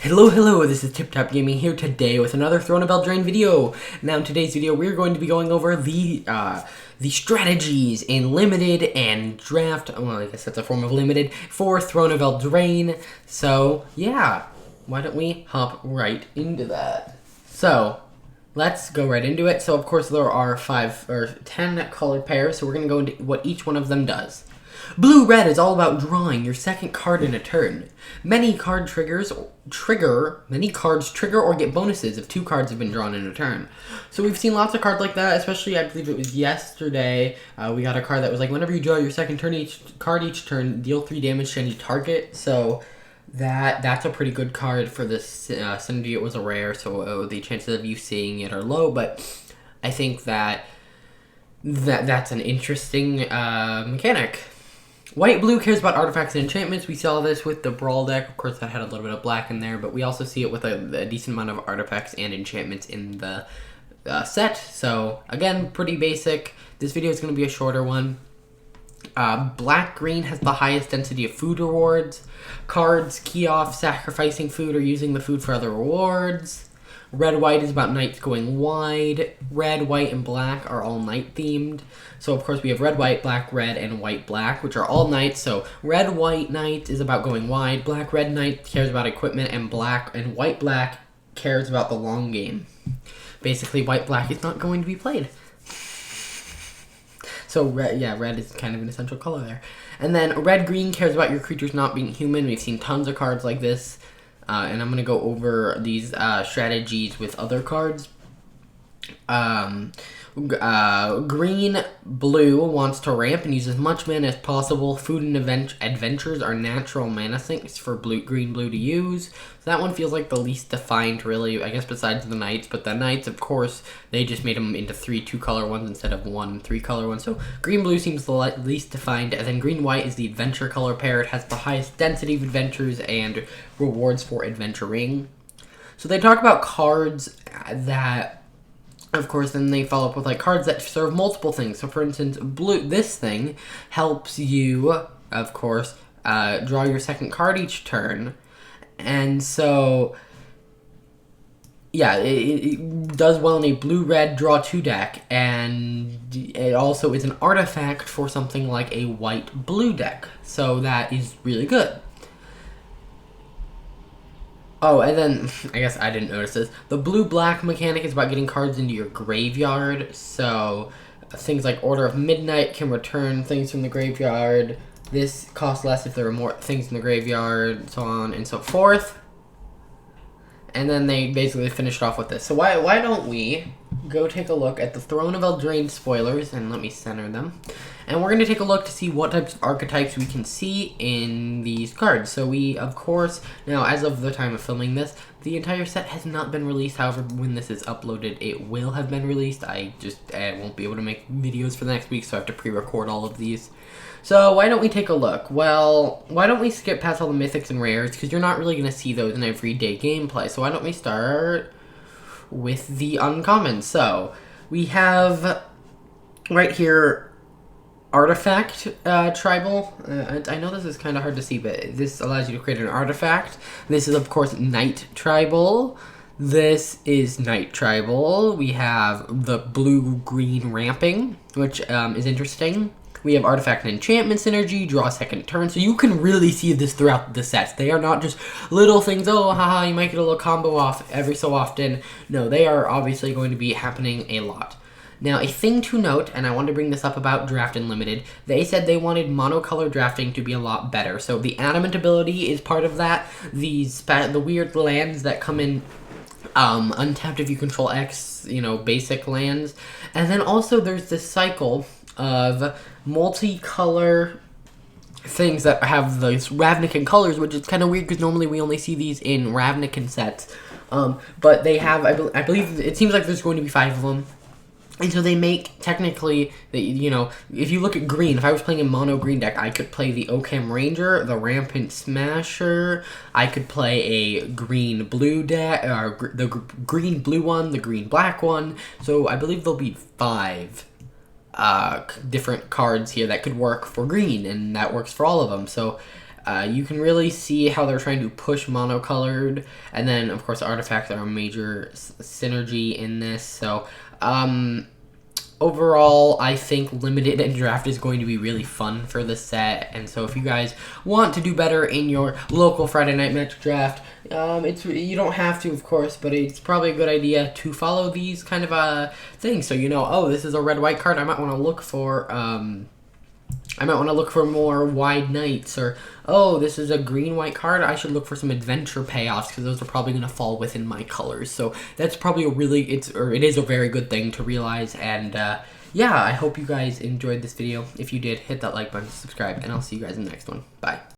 Hello, this is Tip Top Gaming here today with another Throne of Eldraine video. Now in today's video we're going to be going over the strategies in Limited and Draft, well I guess that's a form of Limited, for Throne of Eldraine. So yeah, why don't we hop right into that. So, let's go right into it. So of course there are 10 colored pairs, so we're going to go into what each one of them does. Blue-red is all about drawing your second card in a turn. Many cards trigger or get bonuses if 2 cards have been drawn in a turn. So we've seen lots of cards like that, especially I believe it was yesterday. We got a card that was like, whenever you draw your second card each turn, deal 3 damage to any target. So that's a pretty good card for this. Synergy. It was a rare, so the chances of you seeing it are low, but I think that's an interesting mechanic. White-blue cares about artifacts and enchantments. We saw this with the Brawl deck. Of course, that had a little bit of black in there, but we also see it with a decent amount of artifacts and enchantments in the set. So, again, pretty basic. This video is going to be a shorter one. Black-green has the highest density of food rewards. Cards key off sacrificing food or using the food for other rewards. Red-white is about knights going wide. Red, white, and black are all knight themed. So of course we have red, white, black, red, and white, black, which are all knights. So red, white, knight is about going wide. Black, red, knight cares about equipment, and black and white, black cares about the long game. Basically, white, black is not going to be played. So red is kind of an essential color there. And then red, green cares about your creatures not being human. We've seen tons of cards like this. And I'm going to go over these strategies with other cards. Green, blue wants to ramp and use as much mana as possible. Food and adventures are natural mana sinks for green, blue to use. So that one feels like the least defined, really, I guess, besides the knights. But the knights, of course, they just made them into 3 2-color ones instead of 1 3-color ones. So green, blue seems the least defined. And then green, white is the adventure color pair. It has the highest density of adventures and rewards for adventuring. So they talk about cards that... Of course, then they follow up with like cards that serve multiple things. So, for instance, this thing helps you, of course, draw your second card each turn. And so, yeah, it does well in a blue-red draw 2 deck. And it also is an artifact for something like a white-blue deck. So that is really good. Oh, and then, I guess I didn't notice this. The blue-black mechanic is about getting cards into your graveyard. So, things like Order of Midnight can return things from the graveyard. This costs less if there are more things in the graveyard, so on and so forth. And then they basically finished off with this. So why don't we go take a look at the Throne of Eldraine spoilers, and let me center them. And we're going to take a look to see what types of archetypes we can see in these cards. So we, of course, now as of the time of filming this, the entire set has not been released. However, when this is uploaded, it will have been released. I won't be able to make videos for the next week, so I have to pre-record all of these. So why don't we take a look? Well, why don't we skip past all the mythics and rares, because you're not really going to see those in everyday gameplay. So why don't we start with the uncommon. So we have right here artifact tribal. I know this is kind of hard to see, but this allows you to create an artifact. This is, of course, knight tribal. This is knight tribal. We have the blue-green ramping, which is interesting. We have artifact and enchantment synergy, draw a second turn. So you can really see this throughout the sets. They are not just little things, oh, haha, you might get a little combo off every so often. No, they are obviously going to be happening a lot. Now, a thing to note, and I want to bring this up about Draft and Limited, they said they wanted monocolor drafting to be a lot better. So the Adamant ability is part of that. The weird lands that come in untapped if you control X, basic lands. And then also there's this cycle of multicolor things that have those Ravnican colors, which is kind of weird because normally we only see these in Ravnican sets. But they have, I believe, it seems like there's going to be 5 of them. And so they make, technically, if you look at green, if I was playing a mono green deck, I could play the Occam Ranger, the Rampant Smasher, I could play a green-blue deck, or the green-blue one, the green-black one. So I believe there'll be 5 different cards here that could work for green, and that works for all of them. So You can really see how they're trying to push monocolored, and then of course artifacts are a major synergy in this. So overall, I think limited and draft is going to be really fun for this set, and so if you guys want to do better in your local Friday Night Magic draft, you don't have to, of course, but it's probably a good idea to follow these kind of things. So you know, oh, this is a red-white card. I might want to look for more wide nights, or oh, this is a green-white card. I should look for some adventure payoffs because those are probably going to fall within my colors. So that's probably it is a very good thing to realize. And yeah, I hope you guys enjoyed this video. If you did, hit that like button, subscribe, and I'll see you guys in the next one. Bye.